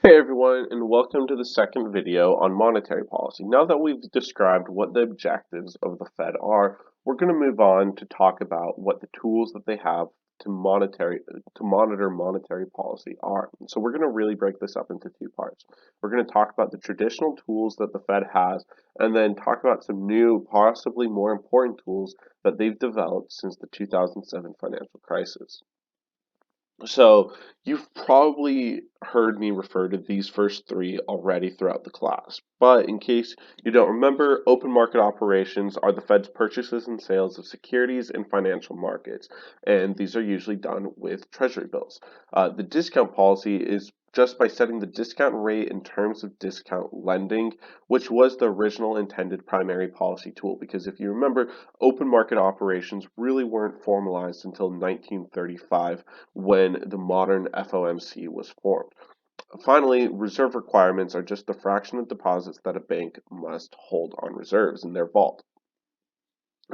Hey everyone, and welcome to the second video on monetary policy. Now that we've described what the objectives of the Fed are, we're going to move on to talk about what the tools that they have to monitor monetary policy are. So we're going to really break this up into two parts. We're going to talk about the traditional tools that the Fed has, and then talk about some new, possibly more important tools that they've developed since the 2007 financial crisis. So you've probably heard me refer to these first three already throughout the class, but in case you don't remember, open market operations are the Fed's purchases and sales of securities in financial markets, and these are usually done with treasury bills. The discount policy is just by setting the discount rate in terms of discount lending, which was the original intended primary policy tool. Because if you remember, open market operations really weren't formalized until 1935 when the modern FOMC was formed. Finally, reserve requirements are just the fraction of deposits that a bank must hold on reserves in their vault.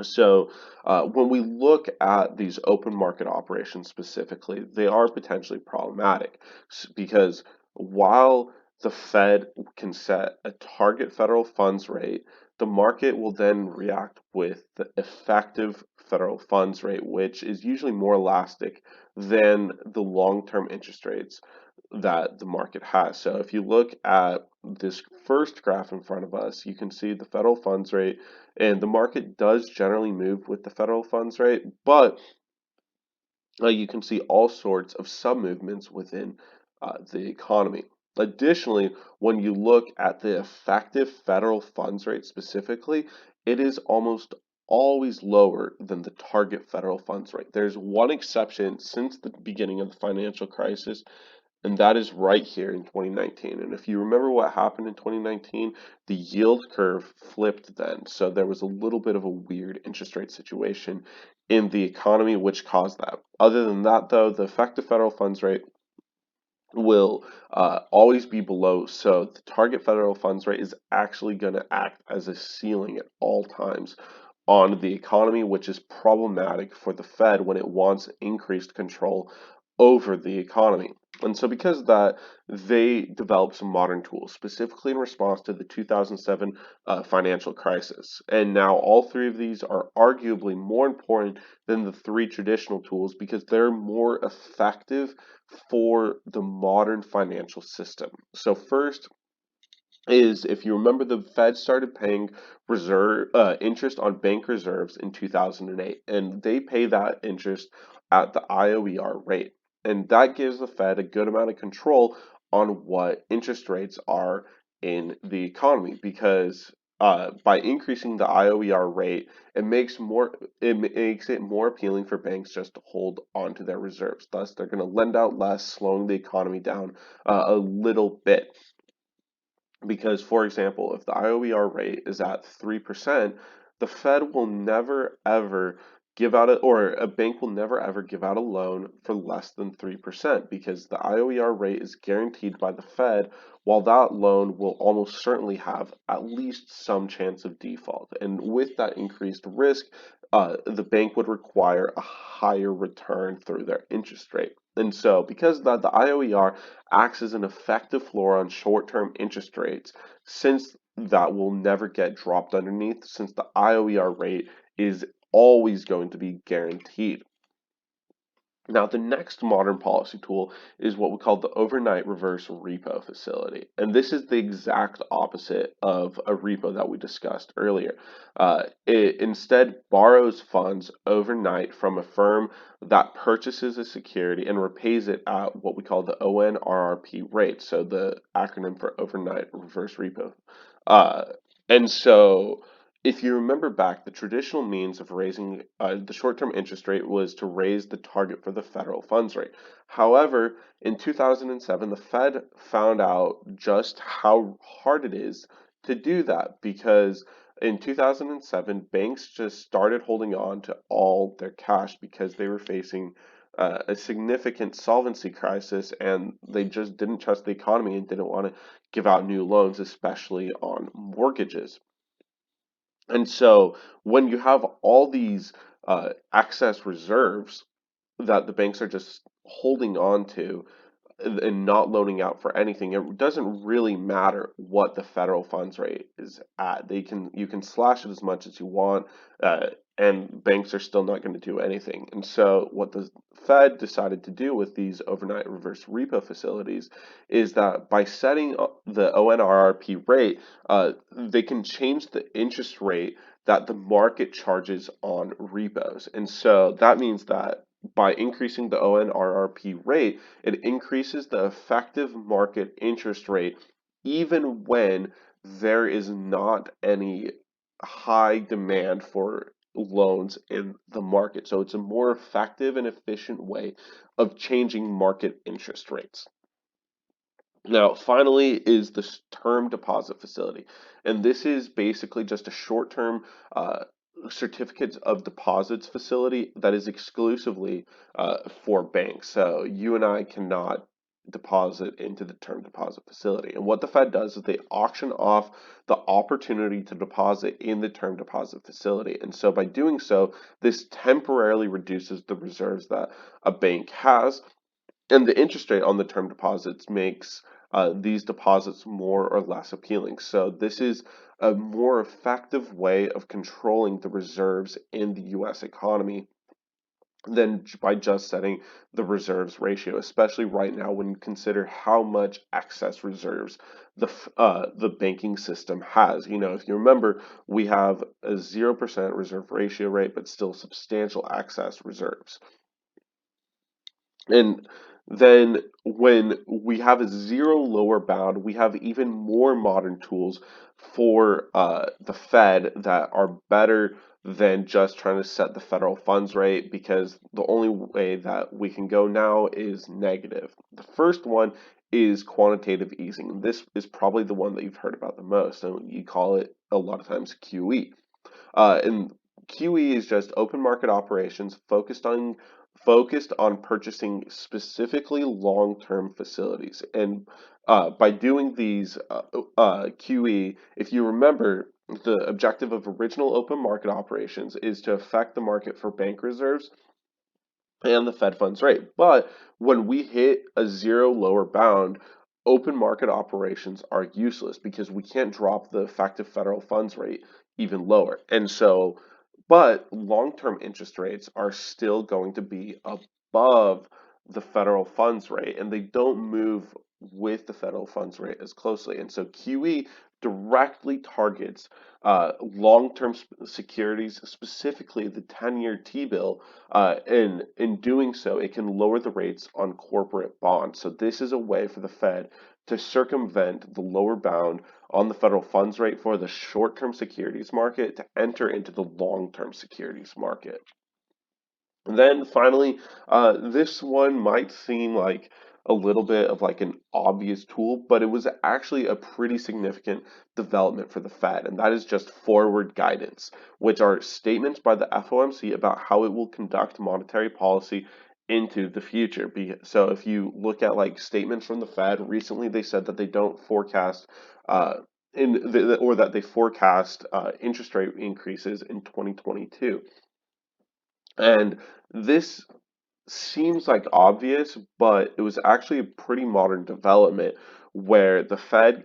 So, when we look at these open market operations specifically, they are potentially problematic because while the Fed can set a target federal funds rate, the market will then react with the effective federal funds rate, which is usually more elastic than the long-term interest rates that the market has. So, if you look at this first graph in front of us, you can see the federal funds rate, and the market does generally move with the federal funds rate, but you can see all sorts of sub movements within the economy. Additionally, when you look at the effective federal funds rate specifically, it is almost always lower than the target federal funds rate. There's one exception since the beginning of the financial crisis, and that is right here in 2019. And if you remember what happened in 2019, the yield curve flipped then. So there was a little bit of a weird interest rate situation in the economy, which caused that. Other than that, though, the effective federal funds rate will always be below. So the target federal funds rate is actually going to act as a ceiling at all times on the economy, which is problematic for the Fed when it wants increased control over the economy. And so, because of that, they developed some modern tools, specifically in response to the 2007 financial crisis. And now, all three of these are arguably more important than the three traditional tools because they're more effective for the modern financial system. So, first, is if you remember, the Fed started paying reserve interest on bank reserves in 2008, and they pay that interest at the IOER rate, and that gives the Fed a good amount of control on what interest rates are in the economy because by increasing the IOER rate, it makes it more appealing for banks just to hold onto their reserves. Thus, they're going to lend out less, slowing the economy down a little bit. Because, for example, if the IOER rate is at 3%, the Fed will never ever give out or a bank will never ever give out a loan for less than 3% because the IOER rate is guaranteed by the Fed, while that loan will almost certainly have at least some chance of default. And with that increased risk, the bank would require a higher return through their interest rate. And so, because of that, the IOER acts as an effective floor on short-term interest rates, since that will never get dropped underneath, since the IOER rate is always going to be guaranteed. Now, the next modern policy tool is what we call the overnight reverse repo facility. And this is the exact opposite of a repo that we discussed earlier. It instead borrows funds overnight from a firm that purchases a security and repays it at what we call the ONRRP rate. So the acronym for overnight reverse repo. Uh, and so if you remember back, the traditional means of raising the short-term interest rate was to raise the target for the federal funds rate. However, in 2007, the Fed found out just how hard it is to do that because in 2007, banks just started holding on to all their cash because they were facing a significant solvency crisis, and they just didn't trust the economy and didn't want to give out new loans, especially on mortgages. And so when you have all these excess reserves that the banks are just holding on to, and not loaning out for anything, it doesn't really matter what the federal funds rate is at. You can slash it as much as you want, uh, and banks are still not going to do anything. And so what the Fed decided to do with these overnight reverse repo facilities is that by setting the ONRRP rate, they can change the interest rate that the market charges on repos. And so that means that by increasing the ONRRP rate, it increases the effective market interest rate even when there is not any high demand for loans in the market. So it's a more effective and efficient way of changing market interest rates. Now, finally, is the term deposit facility. And this is basically just a short term certificates of deposits facility that is exclusively for banks. So you and I cannot deposit into the term deposit facility. And what the Fed does is they auction off the opportunity to deposit in the term deposit facility. And so by doing so, this temporarily reduces the reserves that a bank has, and the interest rate on the term deposits makes these deposits more or less appealing. So this is a more effective way of controlling the reserves in the U.S. economy than by just setting the reserves ratio, especially right now when you consider how much excess reserves the banking system has. You know, if you remember, we have a 0% reserve ratio rate, but still substantial excess reserves. And then when we have a zero lower bound, we have even more modern tools for the Fed that are better than just trying to set the federal funds rate, because the only way that we can go now is negative. The first one is quantitative easing. This is probably the one that you've heard about the most, and you call it a lot of times QE. And QE is just open market operations focused on purchasing specifically long-term facilities. And by doing these QE, if you remember, the objective of original open market operations is to affect the market for bank reserves and the Fed funds rate. But when we hit a zero lower bound, open market operations are useless because we can't drop the effective federal funds rate even lower. And so, but long-term interest rates are still going to be above the federal funds rate, and they don't move with the federal funds rate as closely. And so QE directly targets long-term securities, specifically the 10-year T-bill, and in doing so, it can lower the rates on corporate bonds. So this is a way for the Fed to circumvent the lower bound on the federal funds rate for the short-term securities market to enter into the long-term securities market. And then finally, this one might seem like a little bit of like an obvious tool, but it was actually a pretty significant development for the Fed, and that is just forward guidance, which are statements by the FOMC about how it will conduct monetary policy into the future. So if you look at like statements from the Fed, recently they said that they don't forecast or that they forecast interest rate increases in 2022. And this seems like obvious, but it was actually a pretty modern development where the Fed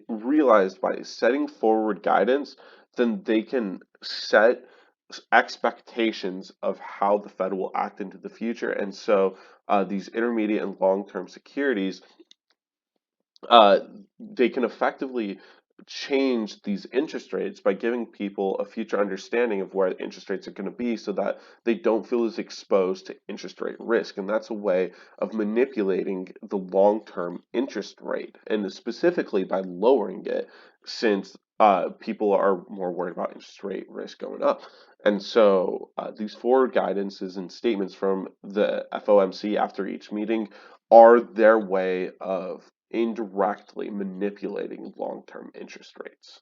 realized by setting forward guidance, then they can set expectations of how the Fed will act into the future. And so these intermediate and long-term securities, uh, they can effectively change these interest rates by giving people a future understanding of where interest rates are going to be so that they don't feel as exposed to interest rate risk. And that's a way of manipulating the long-term interest rate, and specifically by lowering it, since people are more worried about interest rate risk going up. And so these forward guidances and statements from the FOMC after each meeting are their way of indirectly manipulating long-term interest rates.